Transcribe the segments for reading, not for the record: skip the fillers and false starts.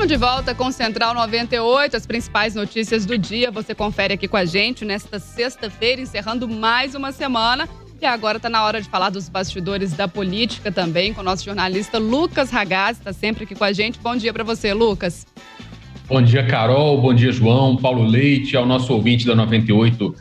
Estamos de volta com o Central 98, as principais notícias do dia. Você confere aqui com a gente nesta sexta-feira, encerrando mais uma semana. E agora está na hora de falar dos bastidores da política também, com o nosso jornalista Lucas Ragazzi, está sempre aqui com a gente. Bom dia para você, Lucas. Bom dia, Carol. Bom dia, João, Paulo Leite, ao nosso ouvinte da 98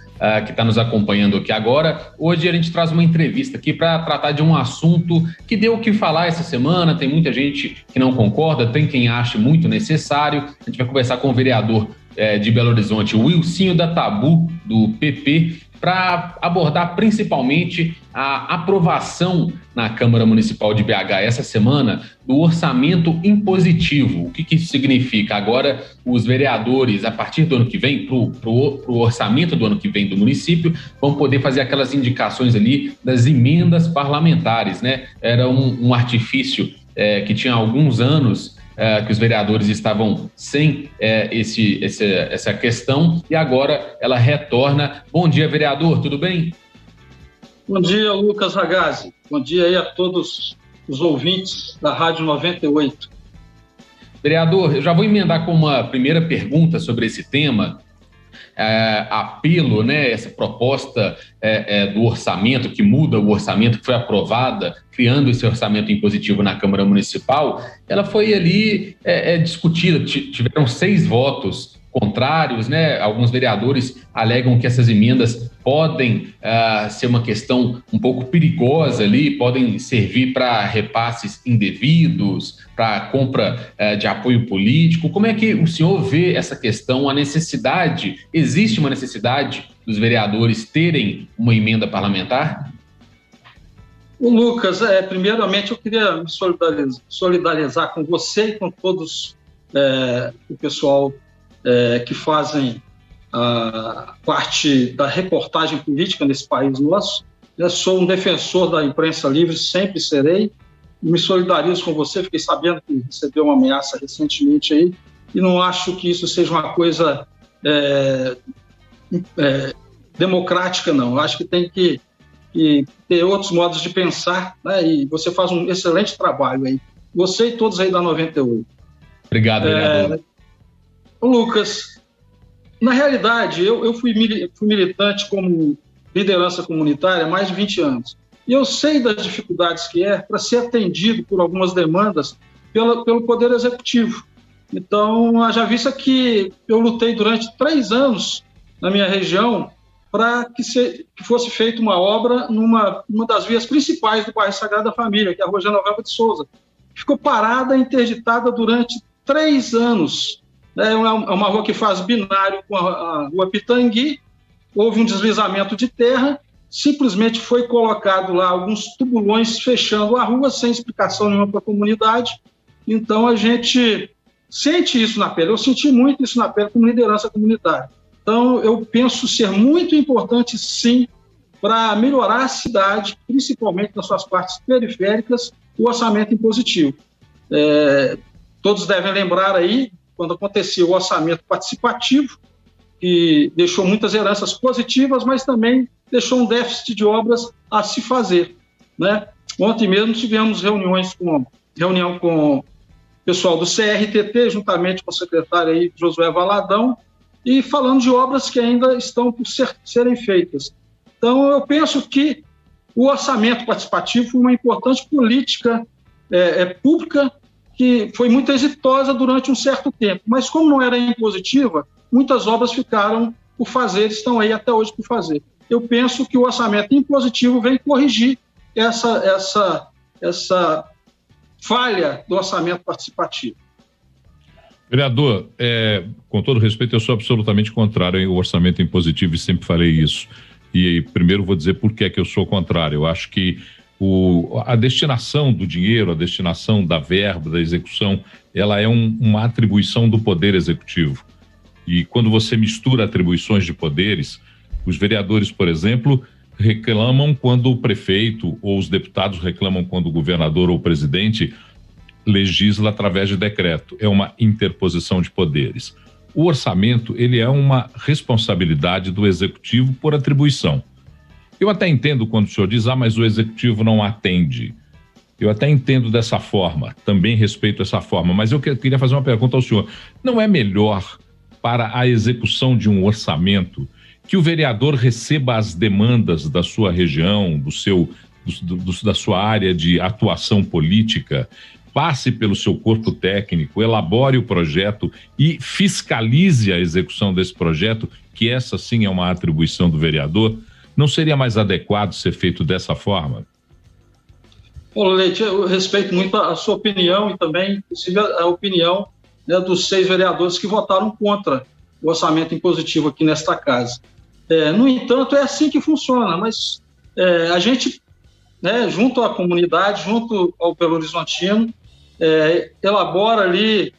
que está nos acompanhando aqui agora. Hoje a gente traz uma entrevista aqui para tratar de um assunto que deu o que falar essa semana. Tem muita gente que não concorda, tem quem ache muito necessário. A gente vai conversar com o vereador de Belo Horizonte, o Wilsinho da Tabu, do PP, para abordar principalmente a aprovação na Câmara Municipal de BH essa semana do orçamento impositivo. O que isso significa? Agora, os vereadores, a partir do ano que vem, para o orçamento do ano que vem do município, vão poder fazer aquelas indicações ali das emendas parlamentares, né? Era um artifício que tinha alguns anos que os vereadores estavam sem essa questão, e agora ela retorna. Bom dia, vereador, tudo bem? Bom dia, Lucas Ragazzi. Bom dia aí a todos os ouvintes da Rádio 98. Vereador, eu já vou emendar com uma primeira pergunta sobre esse tema. Apelo, né, essa proposta do orçamento, que muda o orçamento, que foi aprovada, criando esse orçamento impositivo na Câmara Municipal, ela foi ali discutida, tiveram 6 votos contrários, né? Alguns vereadores alegam que essas emendas podem ser uma questão um pouco perigosa ali, podem servir para repasses indevidos, para compra de apoio político. Como é que o senhor vê essa questão, a necessidade? Existe uma necessidade dos vereadores terem uma emenda parlamentar? O Lucas, primeiramente eu queria me solidarizar com você e com todos o pessoal que fazem parte da reportagem política nesse país nosso. Eu sou um defensor da imprensa livre, sempre serei. Me solidarizo com você, fiquei sabendo que recebeu uma ameaça recentemente aí, e não acho que isso seja uma coisa democrática, não. Eu acho que tem que ter outros modos de pensar, né? E você faz um excelente trabalho aí. Você e todos aí da 98. Obrigado, vereador. Lucas, na realidade, eu fui militante como liderança comunitária há mais de 20 anos. E eu sei das dificuldades que para ser atendido por algumas demandas pelo Poder Executivo. Então, já vista que eu lutei durante 3 anos na minha região para que fosse feita uma obra numa das vias principais do bairro Sagrada Família, que é a Rua Genoveva de Souza. Ficou parada, interditada durante 3 anos. É uma rua que faz binário com a Rua Pitangui. Houve um deslizamento de terra, simplesmente foi colocado lá alguns tubulões fechando a rua, sem explicação nenhuma para a comunidade. Então, a gente sente isso na pele. Eu senti muito isso na pele como liderança comunitária. Então, eu penso ser muito importante, sim, para melhorar a cidade, principalmente nas suas partes periféricas, o orçamento impositivo. Todos devem lembrar aí, quando acontecia o orçamento participativo, que deixou muitas heranças positivas, mas também deixou um déficit de obras a se fazer, né? Ontem mesmo tivemos reunião com o pessoal do CRTT, juntamente com o secretário aí, Josué Valadão, e falando de obras que ainda estão por serem feitas. Então, eu penso que o orçamento participativo foi uma importante política pública que foi muito exitosa durante um certo tempo, mas como não era impositiva, muitas obras ficaram por fazer, estão aí até hoje por fazer. Eu penso que o orçamento impositivo vem corrigir essa falha do orçamento participativo. Vereador, com todo respeito, eu sou absolutamente contrário ao orçamento impositivo e sempre falei isso. E primeiro vou dizer por que eu sou contrário. Eu acho que a destinação do dinheiro, a destinação da verba, da execução, ela é uma atribuição do Poder Executivo. E quando você mistura atribuições de poderes, os vereadores, por exemplo, reclamam quando o prefeito ou os deputados reclamam quando o governador ou o presidente legisla através de decreto. É uma interposição de poderes. O orçamento, ele é uma responsabilidade do Executivo por atribuição. Eu até entendo quando o senhor diz, mas o Executivo não atende. Eu até entendo dessa forma, também respeito essa forma, mas eu queria fazer uma pergunta ao senhor. Não é melhor para a execução de um orçamento que o vereador receba as demandas da sua região, da sua área de atuação política, passe pelo seu corpo técnico, elabore o projeto e fiscalize a execução desse projeto, que essa sim é uma atribuição do vereador? Não seria mais adequado ser feito dessa forma? Paulo Leite, eu respeito muito a sua opinião e também, inclusive, a opinião, né, dos 6 vereadores que votaram contra o orçamento impositivo aqui nesta casa. No entanto, é assim que funciona, mas a gente, né, junto à comunidade, junto ao Belo Horizontino, elabora ali,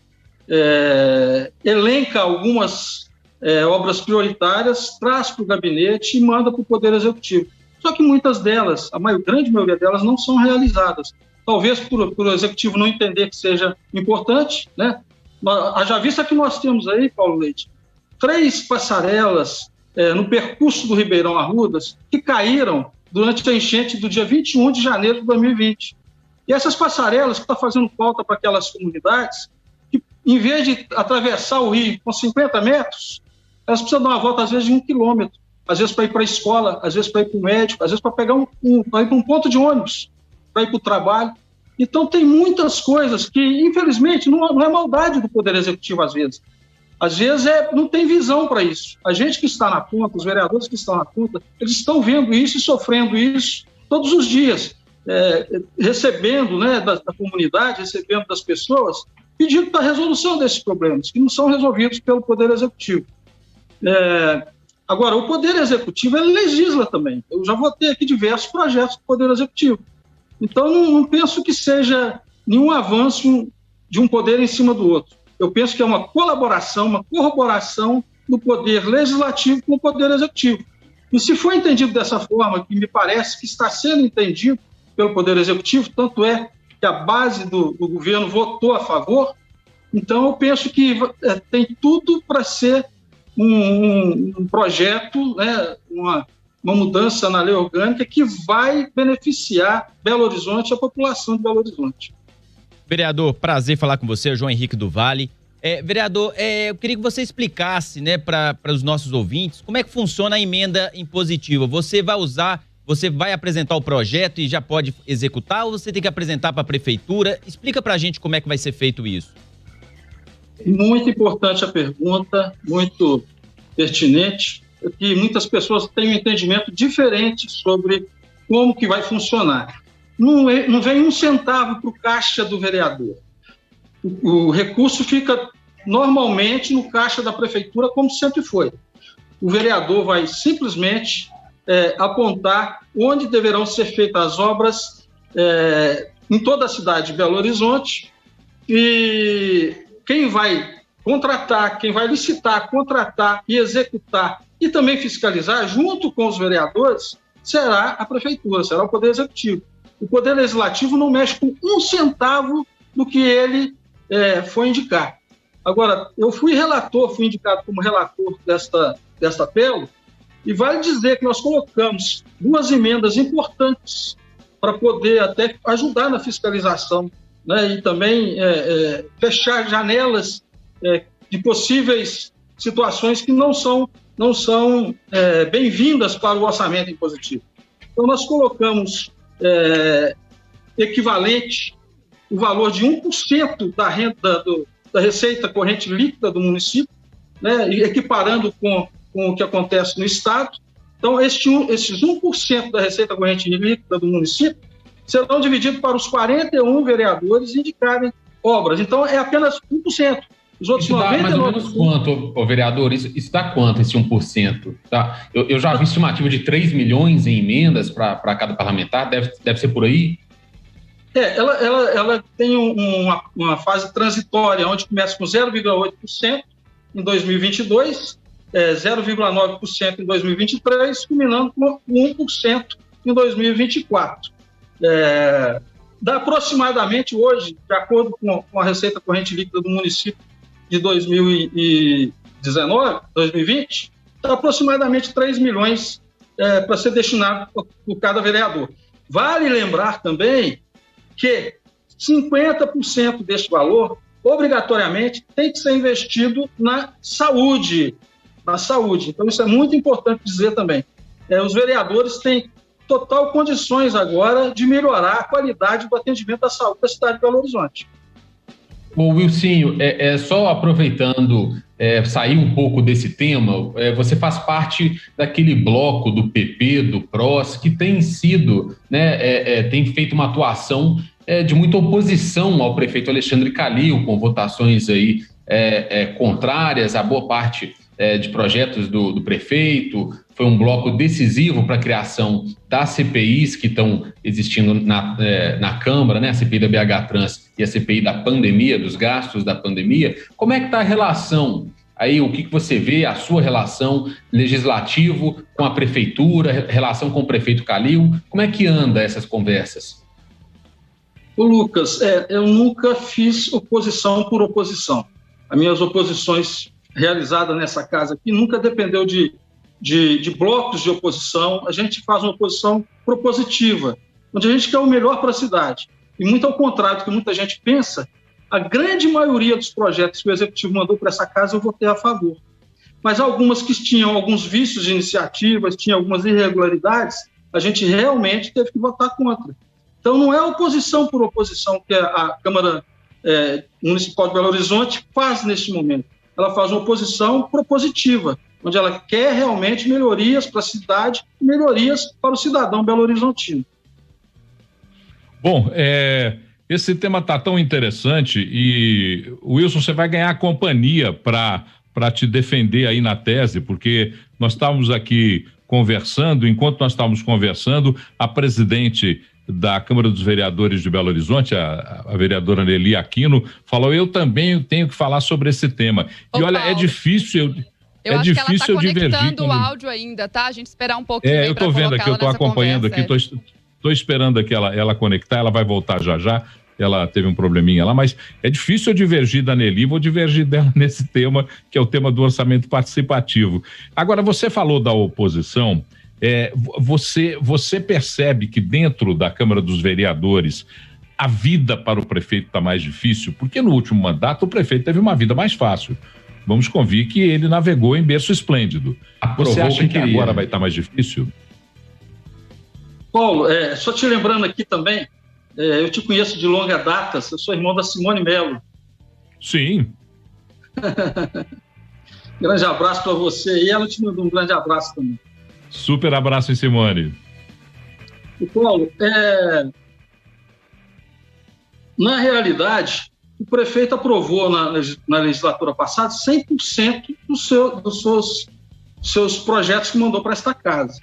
elenca algumas obras prioritárias, traz para o gabinete e manda para o Poder Executivo. Só que muitas delas, a grande maioria delas, não são realizadas. Talvez por o Executivo não entender que seja importante, né? Haja vista que nós temos aí, Paulo Leite, 3 passarelas no percurso do Ribeirão Arrudas que caíram durante a enchente do dia 21 de janeiro de 2020. E essas passarelas que estão fazendo falta para aquelas comunidades, que em vez de atravessar o rio com 50 metros, elas precisam dar uma volta, às vezes, de 1 quilômetro. Às vezes para ir para a escola, às vezes para ir para o médico, às vezes para pegar para ir para um ponto de ônibus, para ir para o trabalho. Então, tem muitas coisas que, infelizmente, não é maldade do Poder Executivo, às vezes. Às vezes não tem visão para isso. A gente que está na ponta, os vereadores que estão na ponta, eles estão vendo isso e sofrendo isso todos os dias, recebendo, né, da comunidade, recebendo das pessoas, pedindo para a resolução desses problemas, que não são resolvidos pelo Poder Executivo. Agora, o Poder Executivo, ele legisla também. Eu já votei aqui diversos projetos do Poder Executivo. Então, não penso que seja nenhum avanço de um poder em cima do outro. Eu penso que é uma colaboração, uma corroboração do Poder Legislativo com o Poder Executivo. E se for entendido dessa forma, que me parece que está sendo entendido pelo Poder Executivo, tanto é que a base do governo votou a favor, então eu penso que tem tudo para ser um projeto, né, uma mudança na lei orgânica que vai beneficiar Belo Horizonte e a população de Belo Horizonte. Vereador, prazer falar com você, João Henrique do Vale. Vereador, eu queria que você explicasse, né, para os nossos ouvintes como é que funciona a emenda impositiva. Você vai apresentar o projeto e já pode executar, ou você tem que apresentar para a prefeitura? Explica para a gente como é que vai ser feito isso. Muito importante a pergunta, muito pertinente, porque muitas pessoas têm um entendimento diferente sobre como que vai funcionar. Não vem 1 centavo para o caixa do vereador. O recurso fica normalmente no caixa da prefeitura, como sempre foi. O vereador vai simplesmente apontar onde deverão ser feitas as obras em toda a cidade de Belo Horizonte, e quem vai contratar, quem vai licitar, contratar e executar e também fiscalizar, junto com os vereadores, será a prefeitura, será o Poder Executivo. O Poder Legislativo não mexe com 1 centavo do que ele foi indicar. Agora, eu fui indicado como relator desta PELO, e vale dizer que nós colocamos 2 emendas importantes para poder até ajudar na fiscalização, né, e também fechar janelas de possíveis situações que não são bem-vindas para o orçamento impositivo. Então, nós colocamos equivalente o valor de 1% da renda da receita corrente líquida do município, né, e equiparando com o que acontece no Estado. Então, esses 1% da receita corrente líquida do município serão divididos para os 41 vereadores indicarem obras. Então, é apenas 1%. Os outros isso dá mais ou menos quanto, vereador? Isso dá quanto, esse 1%? Tá? Eu já vi estimativa de 3 milhões em emendas para cada parlamentar, deve ser por aí? Ela tem uma fase transitória, onde começa com 0,8% em 2022, 0,9% em 2023, culminando com 1% em 2024. Dá aproximadamente hoje, de acordo com a receita corrente líquida do município de 2020, dá aproximadamente 3 milhões para ser destinado por cada vereador. Vale lembrar também que 50% deste valor, obrigatoriamente, tem que ser investido na saúde. Então, isso é muito importante dizer também. Os vereadores têm total condições agora de melhorar a qualidade do atendimento à saúde da cidade de Belo Horizonte. Ô Wilsinho, só aproveitando, sair um pouco desse tema, você faz parte daquele bloco do PP, do PROS, que tem sido, tem feito uma atuação de muita oposição ao prefeito Alexandre Calil, com votações aí contrárias a boa parte de projetos do prefeito. Foi um bloco decisivo para a criação das CPIs que estão existindo na Câmara, né? A CPI da BH Trans e a CPI da pandemia, dos gastos da pandemia. Como é que está a relação aí? O que você vê, a sua relação legislativo com a prefeitura, relação com o prefeito Calil? Como é que anda essas conversas? Ô Lucas, eu nunca fiz oposição por oposição. As minhas oposições realizadas nessa casa aqui nunca dependeu de blocos de oposição. A gente faz uma oposição propositiva, onde a gente quer o melhor para a cidade. E muito ao contrário do que muita gente pensa, a grande maioria dos projetos que o Executivo mandou para essa casa eu votei a favor. Mas algumas que tinham alguns vícios de iniciativas, tinham algumas irregularidades, a gente realmente teve que votar contra. Então não é oposição por oposição que a Câmara Municipal de Belo Horizonte faz neste momento. Ela faz uma oposição propositiva, onde ela quer realmente melhorias para a cidade e melhorias para o cidadão belo-horizontino. Bom, esse tema está tão interessante e, Wilson, você vai ganhar companhia para te defender aí na tese, porque nós estávamos aqui conversando, enquanto nós estávamos conversando, a presidente da Câmara dos Vereadores de Belo Horizonte, a vereadora Nelly Aquino, falou: eu também tenho que falar sobre esse tema. Ô, e olha, Paulo, é difícil eu acho que ela está divergir. conectando o áudio ainda, tá? A gente esperar um pouquinho. Eu estou vendo aqui, eu estou acompanhando aqui, estou esperando aqui ela conectar, ela vai voltar já. Ela teve um probleminha lá, mas é difícil eu divergir da Nelly, vou divergir dela nesse tema, que é o tema do orçamento participativo. Agora, você falou da oposição. Você percebe que dentro da Câmara dos Vereadores a vida para o prefeito está mais difícil? Porque no último mandato o prefeito teve uma vida mais fácil. Vamos convir que ele navegou em berço esplêndido. Você acha que agora vai estar mais difícil? Paulo, só te lembrando aqui também, eu te conheço de longa data, eu sou irmão da Simone Melo. Sim. Grande abraço para você e ela te mandou um grande abraço também. Super abraço em Simone. E, Paulo, na realidade, o prefeito aprovou na legislatura passada 100% dos seus projetos que mandou para esta casa.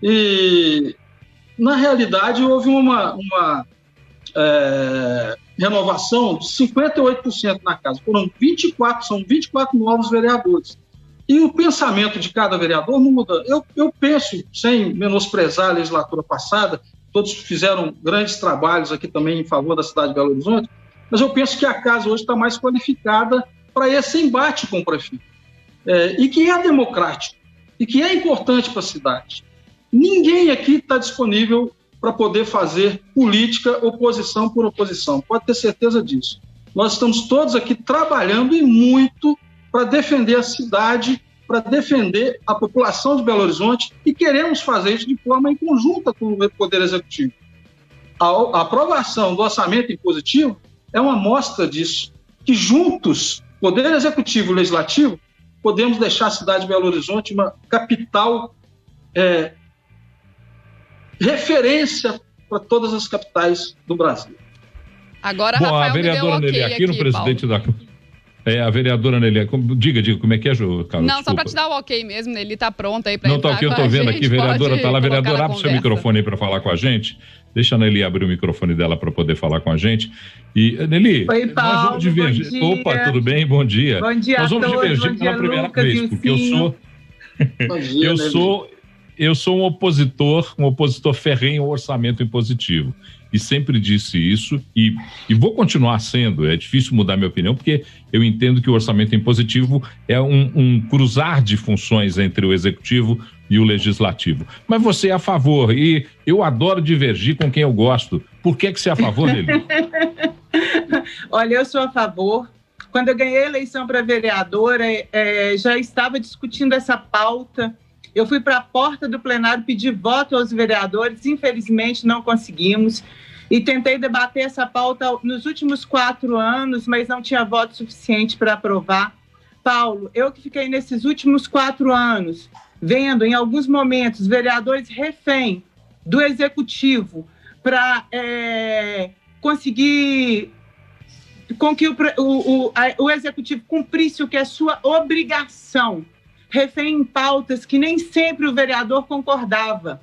E, na realidade, houve uma renovação de 58% na casa. São 24 novos vereadores. E o pensamento de cada vereador muda. Eu penso, sem menosprezar a legislatura passada, todos fizeram grandes trabalhos aqui também em favor da cidade de Belo Horizonte, mas eu penso que a casa hoje está mais qualificada para esse embate com o prefeito. E que é democrático, e que é importante para a cidade. Ninguém aqui está disponível para poder fazer política oposição por oposição, pode ter certeza disso. Nós estamos todos aqui trabalhando e muito para defender a cidade, para defender a população de Belo Horizonte, e queremos fazer isso de forma em conjunta com o Poder Executivo. A aprovação do orçamento impositivo é uma amostra disso, que juntos, Poder Executivo e Legislativo, podemos deixar a cidade de Belo Horizonte uma capital referência para todas as capitais do Brasil. Agora, Rafael, a vereadora Nelly Aquino, presidente da... a vereadora Nelly, diga como é que é, Carlos? Não, só para te dar o ok mesmo, Nelly está pronta aí para entrar. Não, tá aqui, eu estou vendo aqui, vereadora, está lá, vereadora, abre o seu microfone aí para falar com a gente. Deixa a Nelly abrir o microfone dela para poder falar com a gente. E, Nelly, Oi, Paulo, nós vamos divergir. Opa, tudo bem? Bom dia. Bom dia. Nós vamos divergir pela primeira vez, porque eu sou um opositor ferrenho ao orçamento impositivo. E sempre disse isso, e vou continuar sendo. É difícil mudar minha opinião, porque eu entendo que o orçamento impositivo é um cruzar de funções entre o executivo e o legislativo. Mas você é a favor, e eu adoro divergir com quem eu gosto, Por que você é a favor, Nelly? Olha, eu sou a favor. Quando eu ganhei a eleição para vereadora, já estava discutindo essa pauta. Eu fui para a porta do plenário pedir voto aos vereadores, infelizmente não conseguimos. E tentei debater essa pauta nos últimos 4 anos, mas não tinha voto suficiente para aprovar. Paulo, eu que fiquei nesses últimos 4 anos, vendo em alguns momentos vereadores refém do executivo para conseguir com que o executivo cumprisse o que é sua obrigação, refém em pautas que nem sempre o vereador concordava.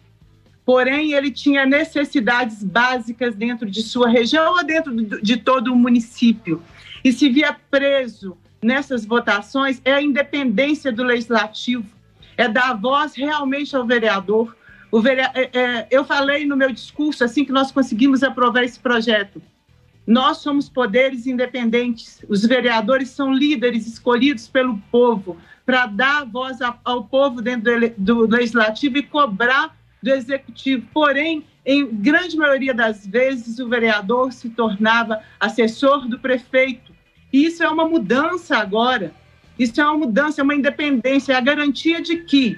Porém, ele tinha necessidades básicas dentro de sua região ou dentro de todo o município. E se via preso nessas votações, é a independência do legislativo, é dar voz realmente ao vereador. Eu falei no meu discurso, assim que nós conseguimos aprovar esse projeto, nós somos poderes independentes, os vereadores são líderes escolhidos pelo povo para dar voz ao povo dentro do legislativo e cobrar do executivo. Porém, em grande maioria das vezes, o vereador se tornava assessor do prefeito. E isso é uma mudança agora. Isso é uma mudança, é uma independência, é a garantia de que,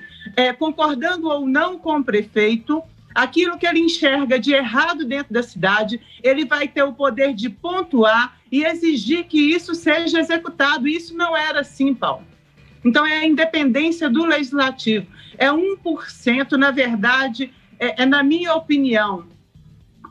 concordando ou não com o prefeito, aquilo que ele enxerga de errado dentro da cidade, ele vai ter o poder de pontuar e exigir que isso seja executado. Isso não era assim, Paulo. Então, é a independência do legislativo. É 1%, na verdade, na minha opinião,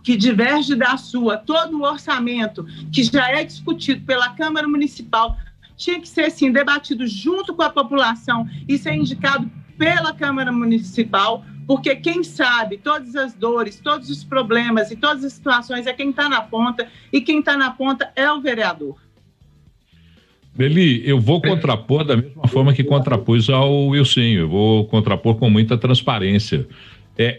que diverge da sua. Todo o orçamento que já é discutido pela Câmara Municipal tinha que ser, sim, debatido junto com a população e ser indicado pela Câmara Municipal, porque quem sabe todas as dores, todos os problemas e todas as situações é quem está na ponta, e quem está na ponta é o vereador. Nelly, eu vou contrapor da mesma forma que contrapus ao Wilsinho, eu vou contrapor com muita transparência.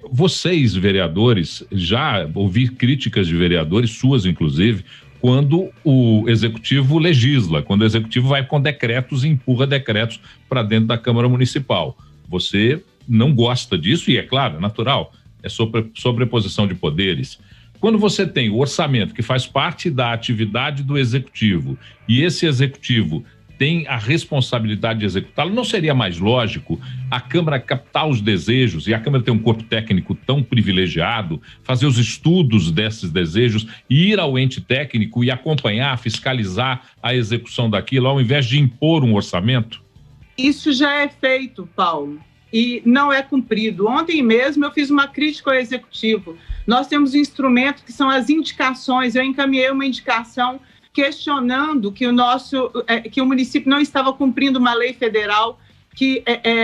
Vocês, vereadores, já ouvi críticas de vereadores, suas inclusive, quando o executivo legisla, quando o executivo vai com decretos e empurra decretos para dentro da Câmara Municipal. Você não gosta disso e, é claro, é natural, é sobreposição de poderes. Quando você tem o orçamento que faz parte da atividade do executivo e esse executivo tem a responsabilidade de executá-lo, não seria mais lógico a Câmara captar os desejos, e a Câmara tem um corpo técnico tão privilegiado, fazer os estudos desses desejos e ir ao ente técnico e acompanhar, fiscalizar a execução daquilo, ao invés de impor um orçamento? Isso já é feito, Paulo, e não é cumprido. Ontem mesmo eu fiz uma crítica ao executivo. Nós temos um instrumento que são as indicações. Eu encaminhei uma indicação questionando que o município não estava cumprindo uma lei federal que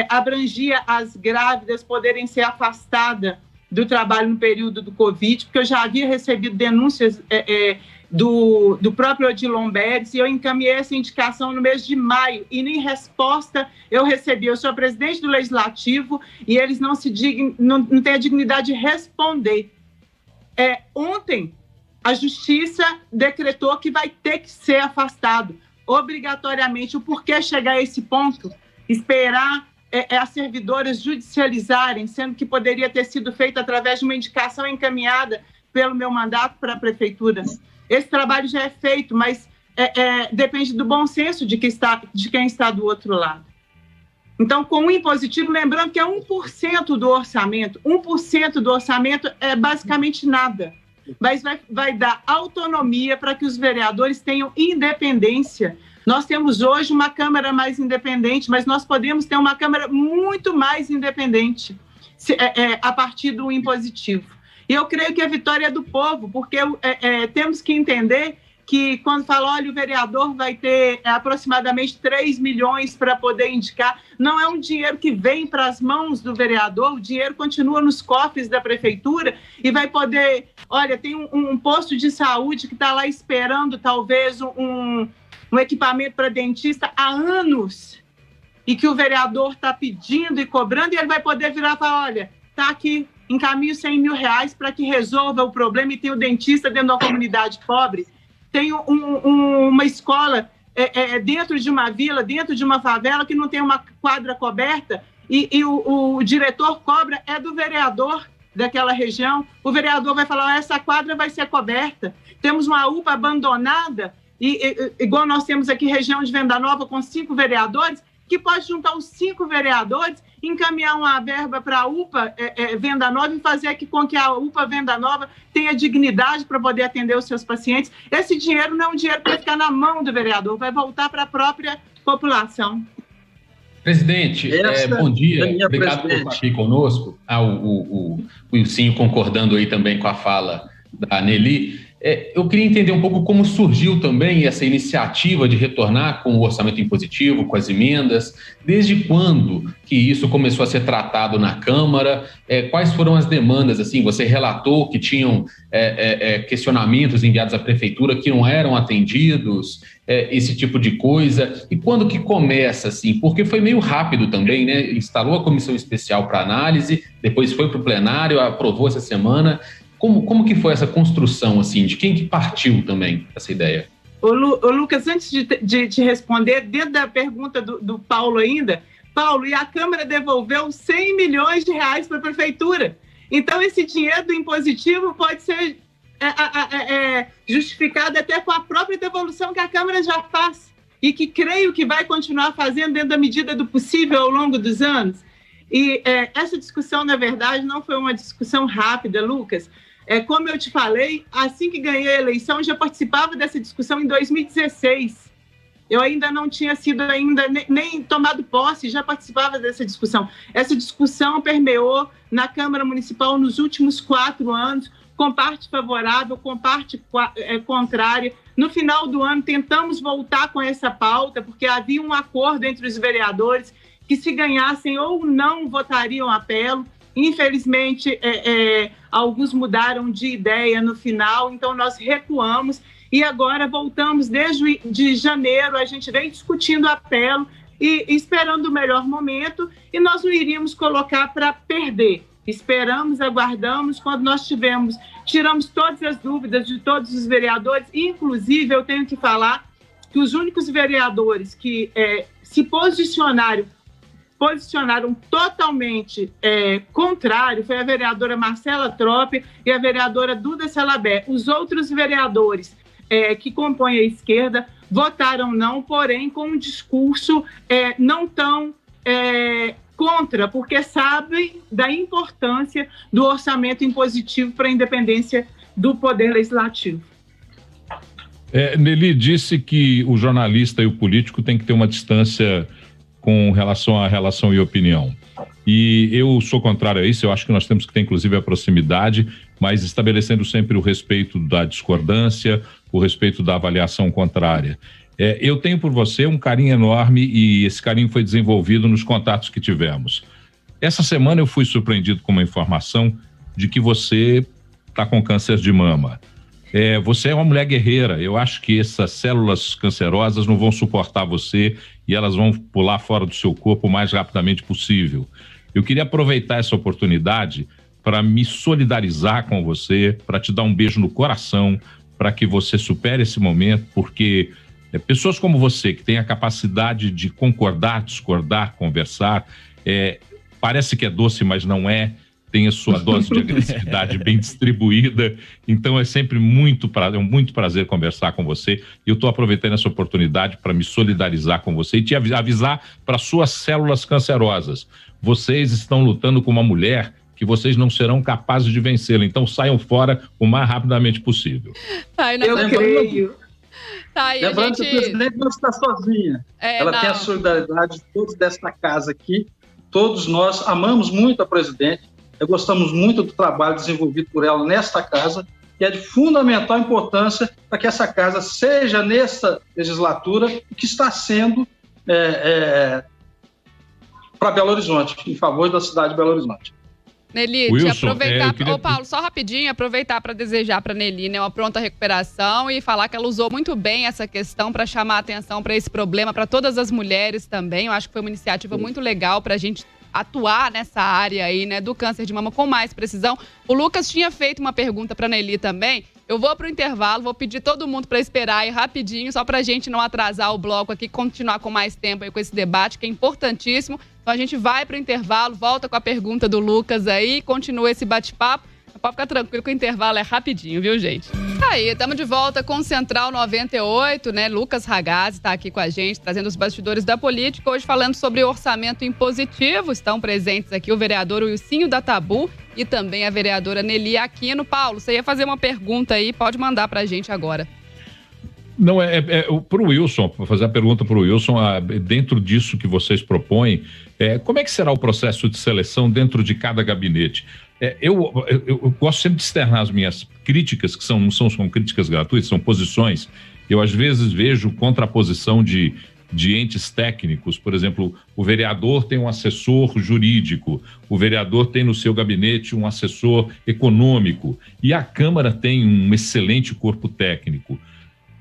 abrangia as grávidas poderem ser afastadas do trabalho no período do Covid, porque eu já havia recebido denúncias do próprio Odilon Beres, e eu encaminhei essa indicação no mês de maio, e em resposta eu sou presidente do Legislativo, e eles não têm a dignidade de responder. Ontem, a Justiça decretou que vai ter que ser afastado, obrigatoriamente. O porquê chegar a esse ponto? Esperar as servidoras judicializarem, sendo que poderia ter sido feito através de uma indicação encaminhada pelo meu mandato para a Prefeitura. Esse trabalho já é feito, mas depende do bom senso de quem está do outro lado. Então, com o impositivo, lembrando que é 1% do orçamento. 1% do orçamento é basicamente nada, mas vai dar autonomia para que os vereadores tenham independência. Nós temos hoje uma Câmara mais independente, mas nós podemos ter uma Câmara muito mais independente a partir do impositivo. E eu creio que a vitória é do povo, porque temos que entender que quando fala, olha, o vereador vai ter aproximadamente 3 milhões para poder indicar, não é um dinheiro que vem para as mãos do vereador, o dinheiro continua nos cofres da prefeitura e vai poder, olha, tem um posto de saúde que está lá esperando talvez um equipamento para dentista há anos e que o vereador está pedindo e cobrando, e ele vai poder virar e falar, olha, está aqui, encaminho R$100 mil para que resolva o problema, e tem o dentista dentro da comunidade pobre. Tem uma escola dentro de uma vila, dentro de uma favela, que não tem uma quadra coberta, e o diretor cobra do vereador daquela região, o vereador vai falar, essa quadra vai ser coberta, temos uma UPA abandonada, igual nós temos aqui região de Venda Nova com 5 vereadores, que pode juntar os 5 vereadores, encaminhar uma verba para a UPA Venda Nova e fazer com que a UPA Venda Nova tenha dignidade para poder atender os seus pacientes. Esse dinheiro não é um dinheiro que vai ficar na mão do vereador, vai voltar para a própria população. Presidente, bom dia. Obrigado por estar aqui conosco. O Wilsinho concordando aí também com a fala da Nelly. Eu queria entender um pouco como surgiu também essa iniciativa de retornar com o orçamento impositivo, com as emendas, desde quando que isso começou a ser tratado na Câmara, quais foram as demandas, assim, você relatou que tinham questionamentos enviados à Prefeitura que não eram atendidos, esse tipo de coisa, e quando que começa, assim, porque foi meio rápido também, né, instalou a comissão especial para análise, depois foi para o plenário, aprovou essa semana. Como que foi essa construção, assim? De quem que partiu também essa ideia? Ô Lucas, antes de te responder, dentro da pergunta do Paulo ainda, Paulo, e a Câmara devolveu 100 milhões de reais para a Prefeitura. Então, esse dinheiro do impositivo pode ser justificado até com a própria devolução que a Câmara já faz e que creio que vai continuar fazendo dentro da medida do possível ao longo dos anos. E essa discussão, na verdade, não foi uma discussão rápida, Lucas. Como eu te falei, assim que ganhei a eleição, já participava dessa discussão em 2016. Eu ainda não tinha sido nem tomado posse, já participava dessa discussão. Essa discussão permeou na Câmara Municipal nos últimos 4 anos, com parte favorável, com parte contrária. No final do ano, tentamos voltar com essa pauta, porque havia um acordo entre os vereadores que, se ganhassem ou não, votariam apelo. Infelizmente, alguns mudaram de ideia no final, então nós recuamos e agora voltamos desde janeiro. A gente vem discutindo apelo e esperando o melhor momento, e nós não iríamos colocar para perder. Esperamos, aguardamos, quando nós tiramos todas as dúvidas de todos os vereadores. Inclusive, eu tenho que falar que os únicos vereadores que se posicionaram totalmente contrário foi a vereadora Marcela Troppe e a vereadora Duda Salabé. Os outros vereadores que compõem a esquerda votaram não, porém com um discurso não tão contra, porque sabem da importância do orçamento impositivo para a independência do Poder Legislativo. Nelly disse que o jornalista e o político têm que ter uma distância com relação à relação e opinião. E eu sou contrário a isso, eu acho que nós temos que ter, inclusive, a proximidade, mas estabelecendo sempre o respeito da discordância, o respeito da avaliação contrária. Eu tenho por você um carinho enorme e esse carinho foi desenvolvido nos contatos que tivemos. Essa semana eu fui surpreendido com uma informação de que você está com câncer de mama. Você é uma mulher guerreira. Eu acho que essas células cancerosas não vão suportar você e elas vão pular fora do seu corpo o mais rapidamente possível. Eu queria aproveitar essa oportunidade para me solidarizar com você, para te dar um beijo no coração, para que você supere esse momento, porque pessoas como você, que tem a capacidade de concordar, discordar, conversar, parece que é doce, mas não é. Tem a sua dose de agressividade bem distribuída, então é sempre muito prazer conversar com você. E eu estou aproveitando essa oportunidade para me solidarizar com você e te avisar para suas células cancerosas. Vocês estão lutando com uma mulher que vocês não serão capazes de vencê-la, então saiam fora o mais rapidamente possível. Eu creio. Lembrando que a presidente não está sozinha. Ela tem a solidariedade de todos desta casa aqui. Todos nós amamos muito a presidente. Gostamos muito do trabalho desenvolvido por ela nesta casa, que é de fundamental importância para que essa casa seja, nessa legislatura, o que está sendo para Belo Horizonte, em favor da cidade de Belo Horizonte. Nelly, aproveitar... Paulo, só rapidinho, aproveitar para desejar para Nelly, né, uma pronta recuperação e falar que ela usou muito bem essa questão para chamar a atenção para esse problema, para todas as mulheres também. Eu acho que foi uma iniciativa muito legal para a gente atuar nessa área aí, né, do câncer de mama com mais precisão. O Lucas tinha feito uma pergunta para a Nelly também. Eu vou para o intervalo, vou pedir todo mundo para esperar aí rapidinho, só para a gente não atrasar o bloco aqui, continuar com mais tempo aí com esse debate, que é importantíssimo. Então a gente vai para o intervalo, volta com a pergunta do Lucas aí, continua esse bate-papo. Pode ficar tranquilo que o intervalo é rapidinho, viu, gente? Aí, estamos de volta com o Central 98, né? Lucas Ragazzi está aqui com a gente, trazendo os bastidores da política. Hoje falando sobre orçamento impositivo. Estão presentes aqui o vereador Wilsinho da Tabu e também a vereadora Nelly Aquino. Paulo, você ia fazer uma pergunta aí, pode mandar para a gente agora. Não, para o Wilson, para fazer a pergunta para o Wilson, dentro disso que vocês propõem, como é que será o processo de seleção dentro de cada gabinete? Eu gosto sempre de externar as minhas críticas, que não são críticas gratuitas, são posições. Eu, às vezes, vejo contraposição de entes técnicos. Por exemplo, o vereador tem um assessor jurídico, o vereador tem no seu gabinete um assessor econômico e a Câmara tem um excelente corpo técnico.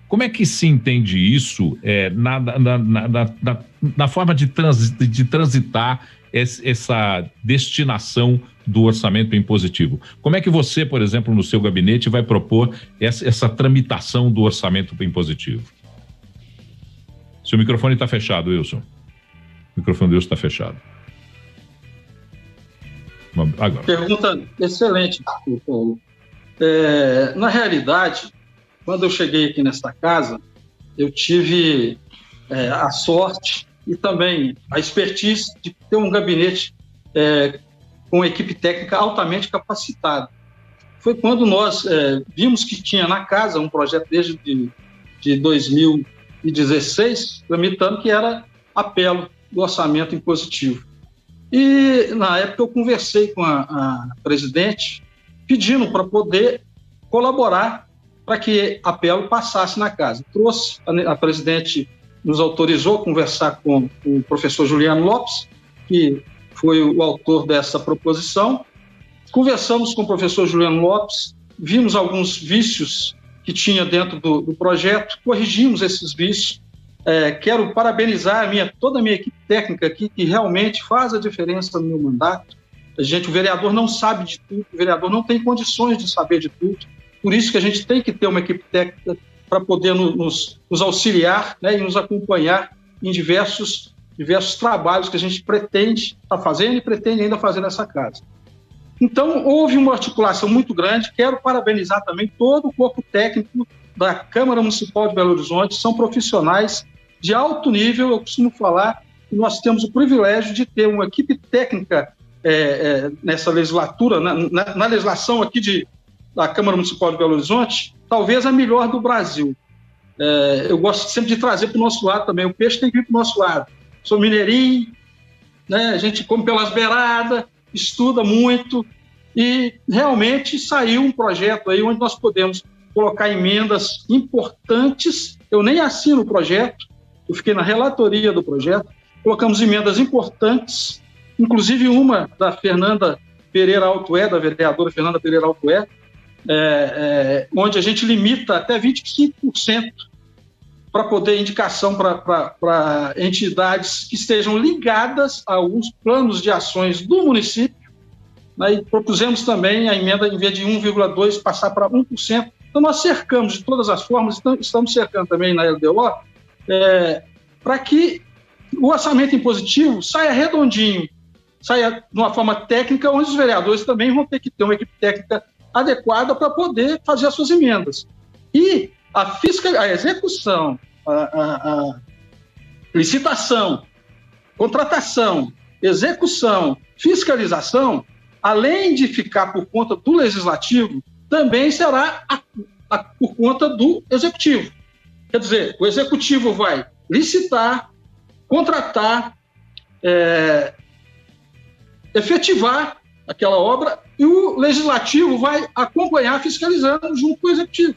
Como é que se entende isso na forma de transitar essa destinação do orçamento impositivo? Como é que você, por exemplo, no seu gabinete vai propor essa tramitação do orçamento impositivo? Seu microfone está fechado, Wilson. O microfone do Wilson está fechado. Agora. Pergunta excelente, Paulo. Na realidade, quando eu cheguei aqui nesta casa, eu tive a sorte e também a expertise de ter um gabinete com uma equipe técnica altamente capacitada. Foi quando nós vimos que tinha na casa um projeto desde de 2016, tramitando, que era apelo do orçamento impositivo. E, na época, eu conversei com a presidente, pedindo para poder colaborar para que apelo passasse na casa. Trouxe, a presidente nos autorizou a conversar com o professor Juliano Lopes, que foi o autor dessa proposição. Conversamos com o professor Juliano Lopes, vimos alguns vícios que tinha dentro do projeto, corrigimos esses vícios. Quero parabenizar toda a minha equipe técnica aqui, que realmente faz a diferença no meu mandato. O vereador não sabe de tudo, o vereador não tem condições de saber de tudo. Por isso que a gente tem que ter uma equipe técnica para poder nos auxiliar, né, e nos acompanhar em diversos trabalhos que a gente pretende estar fazendo e pretende ainda fazer nessa casa. Então, houve uma articulação muito grande. Quero parabenizar também todo o corpo técnico da Câmara Municipal de Belo Horizonte. São profissionais de alto nível. Eu costumo falar que nós temos o privilégio de ter uma equipe técnica nessa legislatura, na legislação aqui da Câmara Municipal de Belo Horizonte, talvez a melhor do Brasil. Eu gosto sempre de trazer para o nosso lado também. O peixe tem que vir para o nosso lado. Sou mineirinho, né? A gente come pelas beiradas, estuda muito e realmente saiu um projeto aí onde nós podemos colocar emendas importantes. Eu nem assino o projeto, eu fiquei na relatoria do projeto, colocamos emendas importantes, inclusive uma da Fernanda Pereira Altué, da vereadora Fernanda Pereira Altué, onde a gente limita até 25% para poder indicação para entidades que estejam ligadas a alguns planos de ações do município, né? E propusemos também a emenda, em vez de 1,2%, passar para 1%. Então, nós cercamos de todas as formas, estamos cercando também na LDO, para que o orçamento impositivo saia redondinho, saia de uma forma técnica, onde os vereadores também vão ter que ter uma equipe técnica adequada para poder fazer as suas emendas. E a execução, a licitação, contratação, execução, fiscalização, além de ficar por conta do legislativo, também será por conta do executivo. Quer dizer, o executivo vai licitar, contratar, efetivar aquela obra, e o legislativo vai acompanhar, fiscalizando junto com o executivo.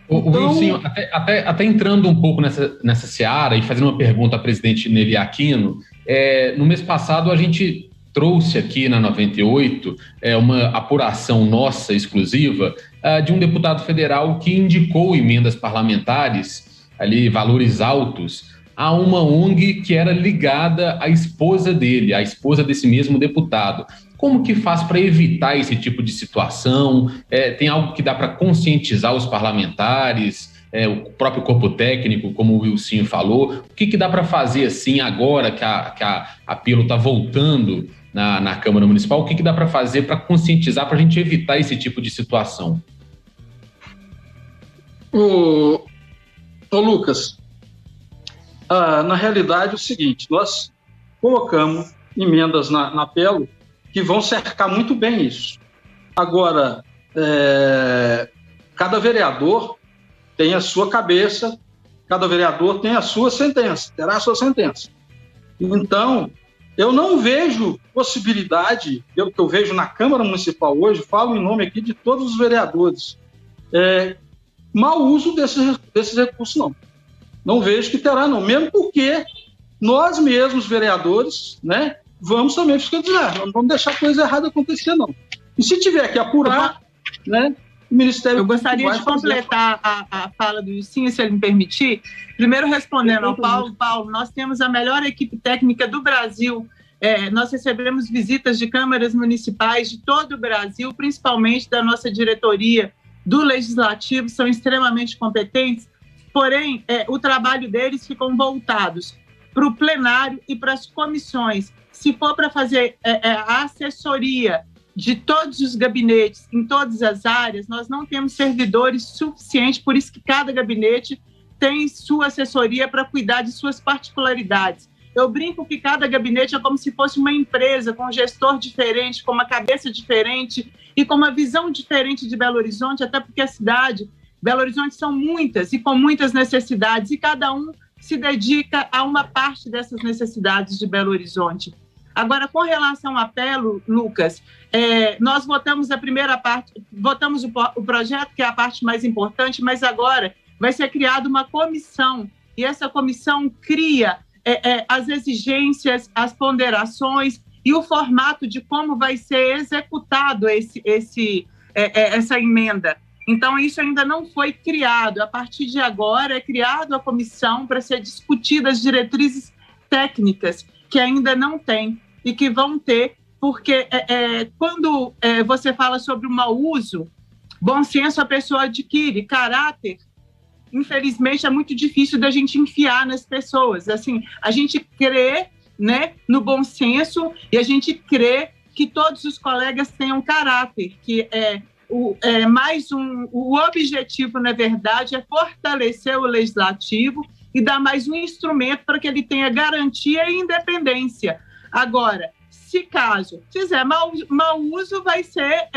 Então... Wilson, até entrando um pouco nessa seara e fazendo uma pergunta à presidente Nelly Aquino, no mês passado a gente trouxe aqui na 98 uma apuração nossa exclusiva de um deputado federal que indicou emendas parlamentares, ali valores altos, a uma ONG que era ligada à esposa dele, à esposa desse mesmo deputado. Como que faz para evitar esse tipo de situação? Tem algo que dá para conscientizar os parlamentares? o próprio corpo técnico, como o Wilsinho falou. O que dá para fazer assim agora que a Pelo está voltando na Câmara Municipal? O que dá para fazer para conscientizar, para a gente evitar esse tipo de situação? Ô Lucas, na realidade é o seguinte, nós colocamos emendas na Pelo que vão cercar muito bem isso. Agora, cada vereador tem a sua cabeça, cada vereador tem a sua sentença, terá a sua sentença. Então, eu não vejo possibilidade, pelo que eu vejo na Câmara Municipal hoje, falo em nome aqui de todos os vereadores, mau uso desses recursos, não. Não vejo que terá, não. Mesmo porque nós mesmos, vereadores, né, vamos também fiscalizar. Não vamos deixar coisa errada acontecer, não. E se tiver que apurar, né, o Ministério Público... Eu gostaria de completar a fala do Wilsinho, se ele me permitir. Primeiro, respondendo ao Paulo, nós temos a melhor equipe técnica do Brasil. Nós recebemos visitas de câmaras municipais de todo o Brasil, principalmente da nossa diretoria do Legislativo, são extremamente competentes, porém, o trabalho deles ficam voltados para o plenário e para as comissões. Se for para fazer a assessoria de todos os gabinetes, em todas as áreas, nós não temos servidores suficientes, por isso que cada gabinete tem sua assessoria para cuidar de suas particularidades. Eu brinco que cada gabinete é como se fosse uma empresa, com um gestor diferente, com uma cabeça diferente e com uma visão diferente de Belo Horizonte, até porque a cidade, Belo Horizonte, são muitas e com muitas necessidades, e cada um se dedica a uma parte dessas necessidades de Belo Horizonte. Agora, com relação à Pelo, Lucas, nós votamos a primeira parte, votamos o projeto, que é a parte mais importante, mas agora vai ser criada uma comissão, e essa comissão cria as exigências, as ponderações e o formato de como vai ser executado essa emenda. Então, isso ainda não foi criado. A partir de agora, é criada a comissão para ser discutida as diretrizes técnicas, que ainda não tem e que vão ter, porque quando você fala sobre o mau uso, bom senso a pessoa adquire, caráter, infelizmente, é muito difícil da gente enfiar nas pessoas. Assim, a gente crê, né, no bom senso e a gente crê que todos os colegas tenham caráter, que o objetivo, na verdade, é fortalecer o legislativo e dar mais um instrumento para que ele tenha garantia e independência. Agora, se caso fizer mau uso, vai ser,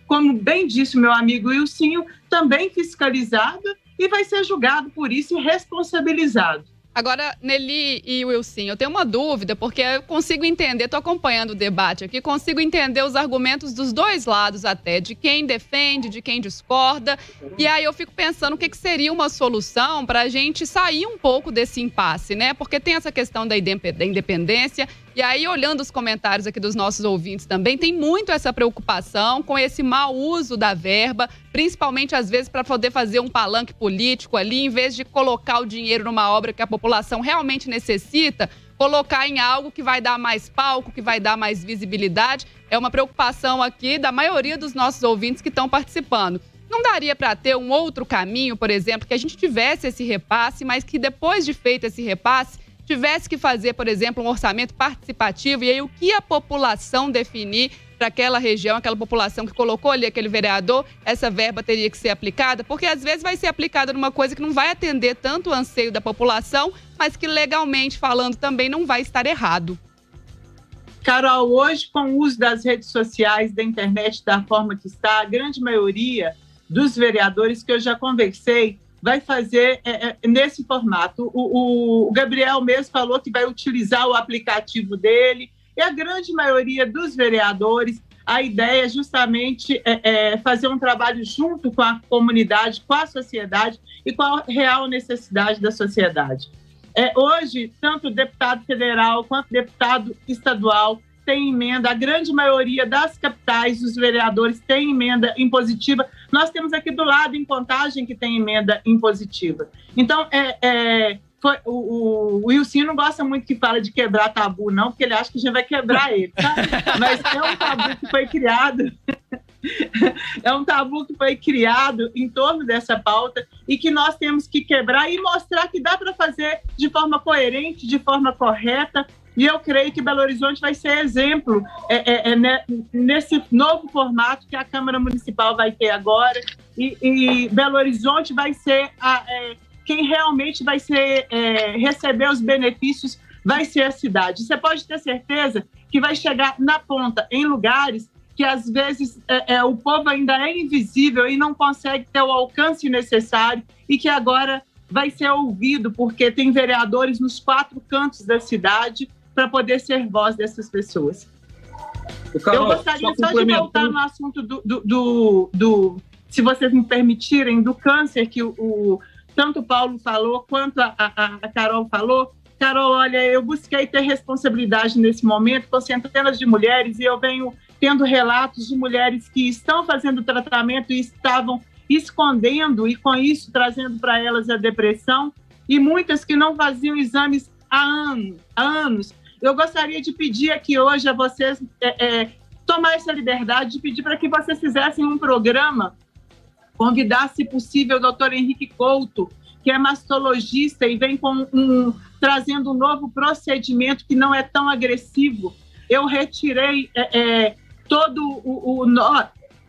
como bem disse o meu amigo Wilsinho, também fiscalizado e vai ser julgado por isso e responsabilizado. Agora, Nelly e Wilsinho, eu tenho uma dúvida, porque eu consigo entender, estou acompanhando o debate aqui, consigo entender os argumentos dos dois lados até, de quem defende, de quem discorda, e aí eu fico pensando o que seria uma solução para a gente sair um pouco desse impasse, né? Porque tem essa questão da independência, e aí olhando os comentários aqui dos nossos ouvintes também, tem muito essa preocupação com esse mau uso da verba, principalmente às vezes para poder fazer um palanque político ali, em vez de colocar o dinheiro numa obra que a população realmente necessita, colocar em algo que vai dar mais palco, que vai dar mais visibilidade. É uma preocupação aqui da maioria dos nossos ouvintes que estão participando. Não daria para ter um outro caminho, por exemplo, que a gente tivesse esse repasse, mas que depois de feito esse repasse, tivesse que fazer, por exemplo, um orçamento participativo, e aí o que a população definir para aquela região, aquela população que colocou ali aquele vereador, essa verba teria que ser aplicada, porque às vezes vai ser aplicada numa coisa que não vai atender tanto o anseio da população, mas que legalmente falando também não vai estar errado. Carol, hoje com o uso das redes sociais, da internet da forma que está, a grande maioria dos vereadores que eu já conversei vai fazer nesse formato. O Gabriel mesmo falou que vai utilizar o aplicativo dele, e a grande maioria dos vereadores, a ideia é justamente fazer um trabalho junto com a comunidade, com a sociedade e com a real necessidade da sociedade. Hoje, tanto o deputado federal quanto o deputado estadual tem emenda, a grande maioria das capitais, os vereadores têm emenda impositiva. Nós temos aqui do lado, em Contagem, que tem emenda impositiva. Então, o Wilsinho não gosta muito que fala de quebrar tabu, não, porque ele acha que a gente vai quebrar ele, tá? Mas é um tabu que foi criado É um tabu que foi criado em torno dessa pauta e que nós temos que quebrar e mostrar que dá para fazer de forma coerente, de forma correta. E eu creio que Belo Horizonte vai ser exemplo nesse novo formato que a Câmara Municipal vai ter agora. E Belo Horizonte vai ser quem realmente vai receber os benefícios, vai ser a cidade. Você pode ter certeza que vai chegar na ponta, em lugares que às vezes o povo ainda é invisível e não consegue ter o alcance necessário e que agora vai ser ouvido, porque tem vereadores nos 4 cantos da cidade para poder ser voz dessas pessoas. Carol, eu gostaria só de voltar no assunto se vocês me permitirem, do câncer que tanto o Paulo falou quanto a Carol falou. Carol, olha, eu busquei ter responsabilidade nesse momento com centenas de mulheres e eu venho tendo relatos de mulheres que estão fazendo tratamento e estavam escondendo e com isso trazendo para elas a depressão e muitas que não faziam exames há anos. Eu gostaria de pedir aqui hoje a vocês tomar essa liberdade de pedir para que vocês fizessem um programa, convidar, se possível, o doutor Henrique Couto, que é mastologista e vem trazendo um novo procedimento que não é tão agressivo. Eu retirei todo o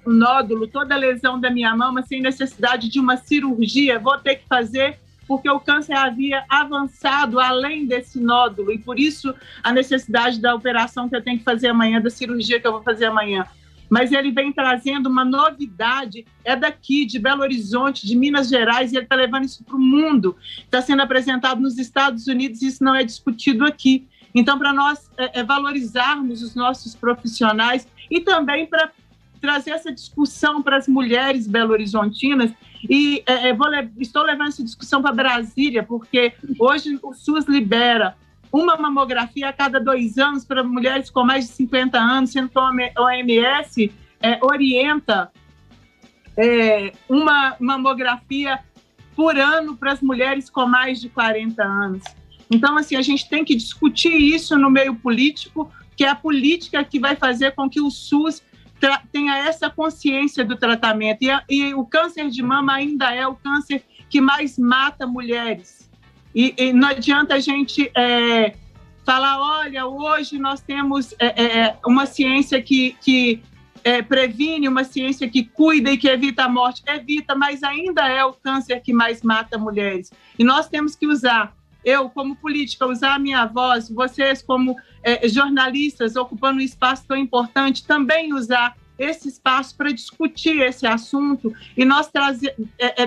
nódulo, toda a lesão da minha mama sem necessidade de uma cirurgia. Vou ter que fazer porque o câncer havia avançado além desse nódulo e por isso a necessidade da operação que eu tenho que fazer amanhã, da cirurgia que eu vou fazer amanhã. Mas ele vem trazendo uma novidade, é daqui, de Belo Horizonte, de Minas Gerais, e ele está levando isso para o mundo. Está sendo apresentado nos Estados Unidos e isso não é discutido aqui. Então, para nós valorizarmos os nossos profissionais e também para trazer essa discussão para as mulheres belo-horizontinas, e estou levando essa discussão para Brasília, porque hoje o SUS libera uma mamografia a cada 2 anos para mulheres com mais de 50 anos, sendo que a OMS orienta uma mamografia por ano para as mulheres com mais de 40 anos. Então, assim, a gente tem que discutir isso no meio político, que é a política que vai fazer com que o SUS tenha essa consciência do tratamento. E o câncer de mama ainda é o câncer que mais mata mulheres. E não adianta a gente falar, olha, hoje nós temos uma ciência que previne, uma ciência que cuida e que evita a morte. Evita, mas ainda é o câncer que mais mata mulheres. E nós temos que usar, eu como política, usar a minha voz, vocês como jornalistas ocupando um espaço tão importante, também usar esse espaço para discutir esse assunto e nós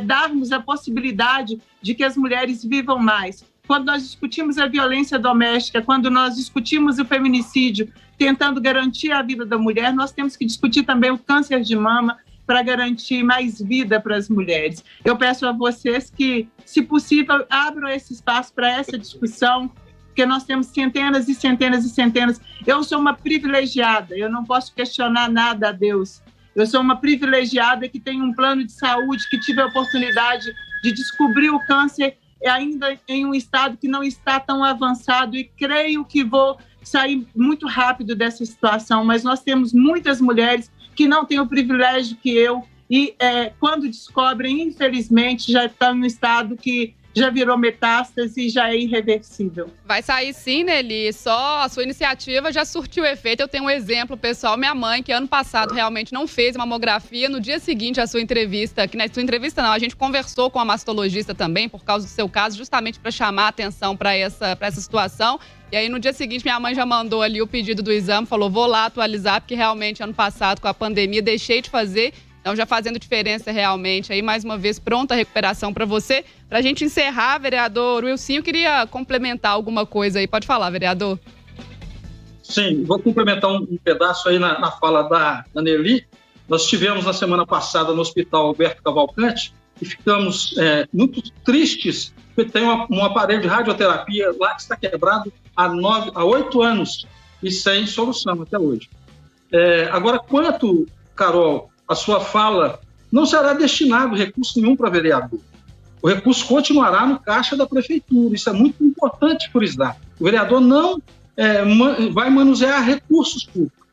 darmos a possibilidade de que as mulheres vivam mais. Quando nós discutimos a violência doméstica, quando nós discutimos o feminicídio, tentando garantir a vida da mulher, nós temos que discutir também o câncer de mama para garantir mais vida para as mulheres. Eu peço a vocês que, se possível, abram esse espaço para essa discussão, porque nós temos centenas e centenas e centenas. Eu sou uma privilegiada, eu não posso questionar nada a Deus. Eu sou uma privilegiada que tem um plano de saúde, que tive a oportunidade de descobrir o câncer ainda em um estado que não está tão avançado e creio que vou sair muito rápido dessa situação, mas nós temos muitas mulheres que não têm o privilégio que eu e quando descobrem, infelizmente, já estão em um estado que já virou metástase e já é irreversível. Vai sair sim, Nelly, só a sua iniciativa já surtiu efeito. Eu tenho um exemplo pessoal, minha mãe, que ano passado realmente não fez mamografia, no dia seguinte a sua entrevista, que na sua entrevista não, a gente conversou com a mastologista também, por causa do seu caso, justamente para chamar a atenção para essa situação. E aí no dia seguinte minha mãe já mandou ali o pedido do exame, falou, vou lá atualizar, porque realmente ano passado com a pandemia deixei de fazer. Então, já fazendo diferença realmente. Aí, mais uma vez, pronta recuperação para você. Para a gente encerrar, vereador Wilsinho, queria complementar alguma coisa aí. Pode falar, vereador. Sim, vou complementar um pedaço aí na fala da Nelly. Nós estivemos na semana passada no Hospital Alberto Cavalcante e ficamos muito tristes, porque tem um aparelho de radioterapia lá que está quebrado há 8 anos e sem solução até hoje. Agora, quanto, Carol, a sua fala, não será destinado recurso nenhum para vereador. O recurso continuará no caixa da prefeitura. Isso é muito importante frisar. O vereador não vai manusear recursos públicos.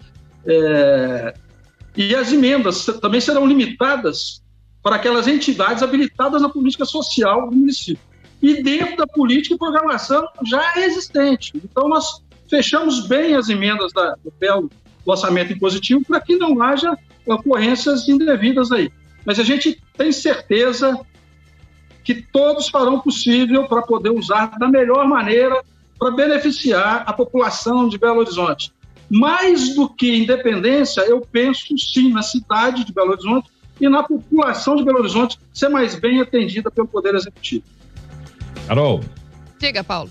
E as emendas também serão limitadas para aquelas entidades habilitadas na política social do município. E dentro da política e programação já existente. Então, nós fechamos bem as emendas do belo orçamento impositivo para que não haja ocorrências indevidas aí. Mas a gente tem certeza que todos farão o possível para poder usar da melhor maneira para beneficiar a população de Belo Horizonte. Mais do que independência, eu penso sim na cidade de Belo Horizonte e na população de Belo Horizonte ser mais bem atendida pelo Poder Executivo. Carol. Diga, Paulo.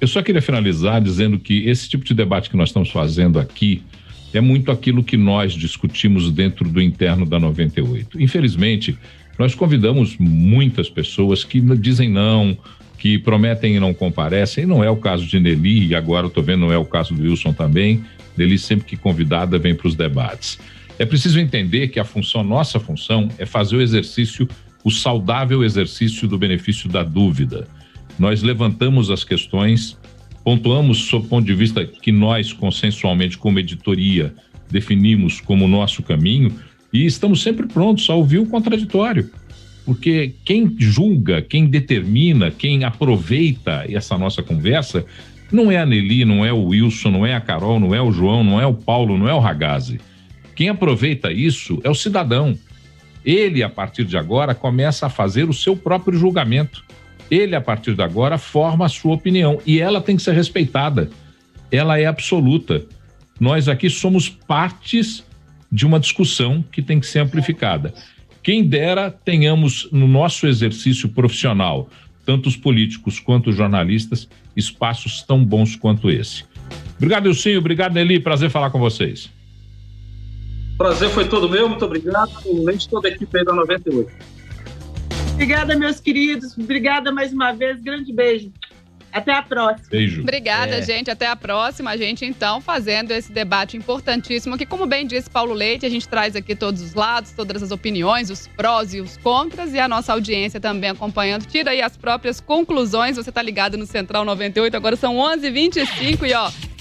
Eu só queria finalizar dizendo que esse tipo de debate que nós estamos fazendo aqui é muito aquilo que nós discutimos dentro do interno da 98. Infelizmente, nós convidamos muitas pessoas que dizem não, que prometem e não comparecem, e não é o caso de Nelly, e agora eu estou vendo não é o caso do Wilson também. Nelly, sempre que convidada, vem para os debates. É preciso entender que nossa função é fazer o saudável exercício do benefício da dúvida. Nós levantamos as questões, pontuamos sob o ponto de vista que nós, consensualmente, como editoria, definimos como nosso caminho e estamos sempre prontos a ouvir o contraditório. Porque quem julga, quem determina, quem aproveita essa nossa conversa, não é a Nelly, não é o Wilson, não é a Carol, não é o João, não é o Paulo, não é o Ragazzi. Quem aproveita isso é o cidadão. Ele, a partir de agora, começa a fazer o seu próprio julgamento. Ele, a partir de agora, forma a sua opinião e ela tem que ser respeitada. Ela é absoluta. Nós aqui somos partes de uma discussão que tem que ser amplificada. Quem dera tenhamos no nosso exercício profissional, tanto os políticos quanto os jornalistas, espaços tão bons quanto esse. Obrigado, Ilcinho. Obrigado, Nelly. Prazer falar com vocês. Prazer foi todo meu. Muito obrigado. O Leite, toda a equipe aí da 98. Obrigada, meus queridos. Obrigada mais uma vez. Grande beijo. Até a próxima. Beijo. Obrigada, gente. Até a próxima. A gente, então, fazendo esse debate importantíssimo, que, como bem disse Paulo Leite, a gente traz aqui todos os lados, todas as opiniões, os prós e os contras, e a nossa audiência também acompanhando. Tira aí as próprias conclusões. Você tá ligado no Central 98, agora são 11h25 e, ó,